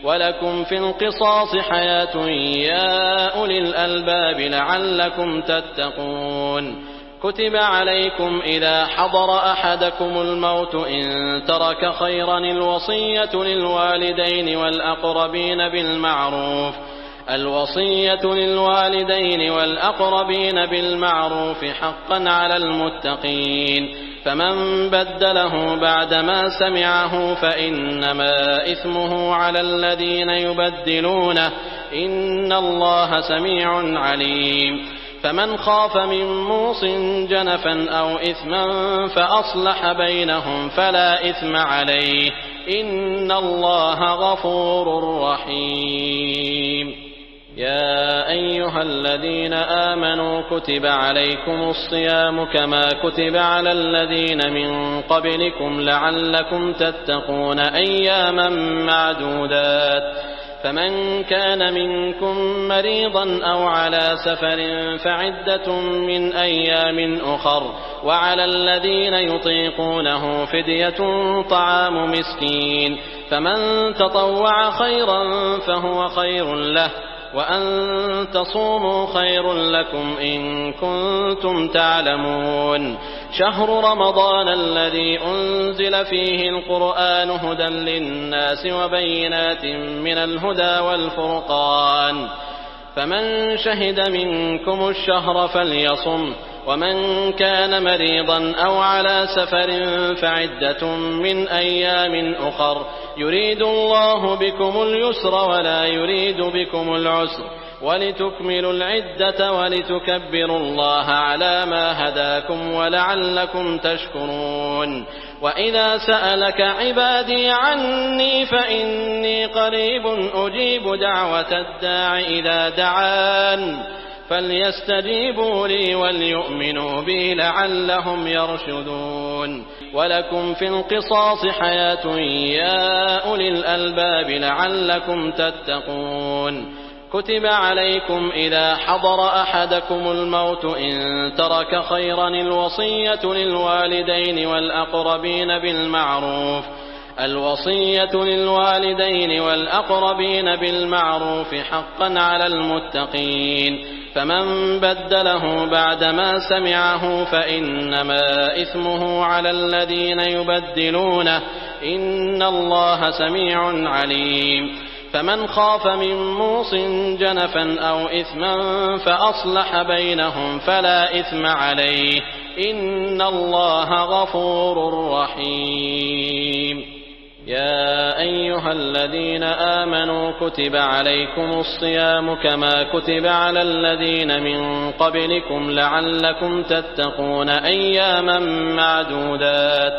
ولكم في القصاص حياة يا أولي الألباب لعلكم تتقون. كتب عليكم إذا حضر أحدكم الموت إن ترك خيرا الوصية للوالدين والأقربين بالمعروف حقا على المتقين، فمن بدله بعدما سمعه فإنما إثمه على الذين يبدلونه، إن الله سميع عليم. فمن خاف من موص جنفا أو إثما فأصلح بينهم فلا إثم عليه، إن الله غفور رحيم. يا أيها الذين آمنوا كتب عليكم الصيام كما كتب على الذين من قبلكم لعلكم تتقون أياما معدودات، فمن كان منكم مريضا أو على سفر فعدة من أيام أخر، وعلى الذين يطيقونه فدية طعام مسكين، فمن تطوع خيرا فهو خير له، وأن تصوموا خير لكم إن كنتم تعلمون. شهر رمضان الذي أنزل فيه القرآن هدى للناس وبينات من الهدى والفرقان، فمن شهد منكم الشهر فليصم، ومن كان مريضا أو على سفر فعدة من أيام أخر، يريد الله بكم اليسر ولا يريد بكم العسر، ولتكملوا العدة ولتكبروا الله على ما هداكم ولعلكم تشكرون. وإذا سألك عبادي عني فإني قريب أجيب دعوة الداع إذا دعان، فليستجيبوا لي وليؤمنوا بي لعلهم يرشدون. ولكم في القصاص حياة يا أولي الألباب لعلكم تتقون. كتب عليكم إذا حضر أحدكم الموت إن ترك خيرا الوصية للوالدين والأقربين بالمعروف حقا على المتقين، فمن بدله بعدما سمعه فإنما إثمه على الذين يبدلونه، إن الله سميع عليم. فمن خاف من موص جنفا أو إثما فأصلح بينهم فلا إثم عليه، إن الله غفور رحيم. يا أيها الذين آمنوا كتب عليكم الصيام كما كتب على الذين من قبلكم لعلكم تتقون أياما معدودات،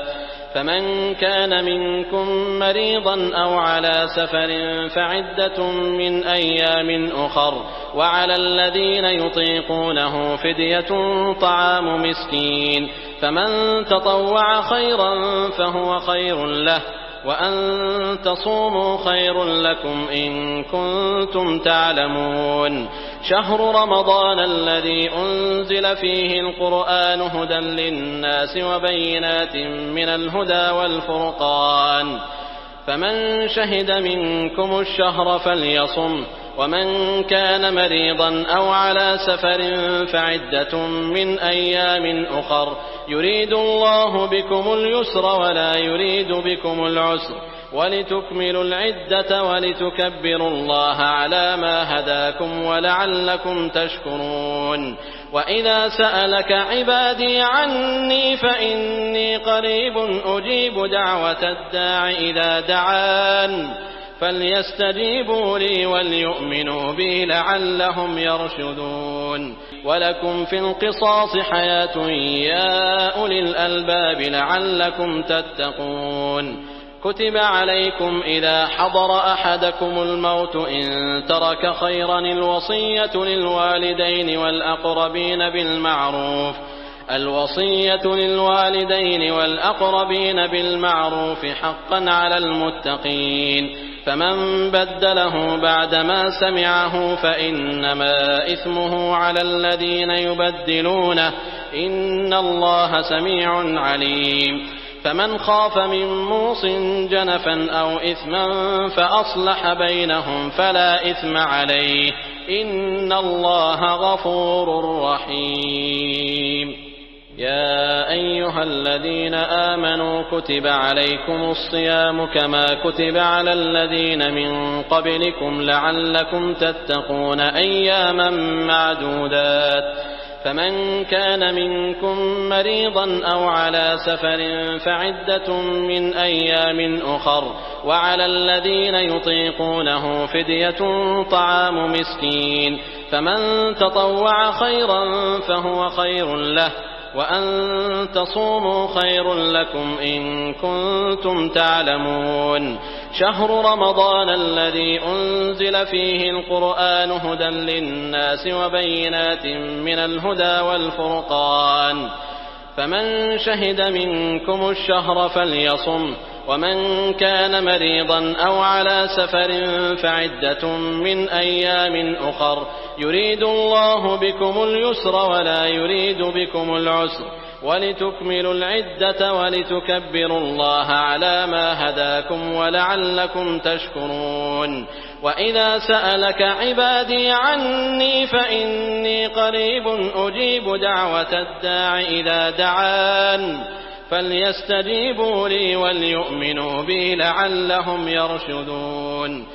فمن كان منكم مريضا أو على سفر فعدة من أيام أخر، وعلى الذين يطيقونه فدية طعام مسكين، فمن تطوع خيرا فهو خير له، وأن تصوموا خير لكم إن كنتم تعلمون. شهر رمضان الذي أنزل فيه القرآن هدى للناس وبينات من الهدى والفرقان، فمن شهد منكم الشهر فليصم، ومن كان مريضا أو على سفر فعدة من أيام أخر، يريد الله بكم اليسر ولا يريد بكم العسر، ولتكملوا العدة ولتكبروا الله على ما هداكم ولعلكم تشكرون. وإذا سألك عبادي عني فإني قريب أجيب دعوة الداع إذا دعان، فليستجيبوا لي وليؤمنوا بي لعلهم يرشدون. ولكم في القصاص حياة يا أولي الألباب لعلكم تتقون. كتب عليكم إذا حضر أحدكم الموت إن ترك خيرا الوصية للوالدين والأقربين بالمعروف حقا على المتقين، فمن بدله بعدما سمعه فإنما إثمه على الذين يبدلونه، إن الله سميع عليم. فمن خاف من موص جنفا أو إثما فأصلح بينهم فلا إثم عليه إن الله غفور رحيم. يا أيها الذين آمنوا كتب عليكم الصيام كما كتب على الذين من قبلكم لعلكم تتقون أياما معدودات. فمن كان منكم مريضا أو على سفر فعدة من أيام أخر وعلى الذين يطيقونه فدية طعام مسكين فمن تطوع خيرا فهو خير له وأن تصوموا خير لكم إن كنتم تعلمون. شهر رمضان الذي أنزل فيه القرآن هدى للناس وبينات من الهدى والفرقان فمن شهد منكم الشهر فليصم ومن كان مريضا أو على سفر فعدة من أيام أخر يريد الله بكم اليسر ولا يريد بكم العسر ولتكملوا العدة ولتكبروا الله على ما هداكم ولعلكم تشكرون. وإذا سألك عبادي عني فإني قريب أجيب دعوة الداع إذا دعان فليستجيبوا لي وليؤمنوا بي لعلهم يرشدون.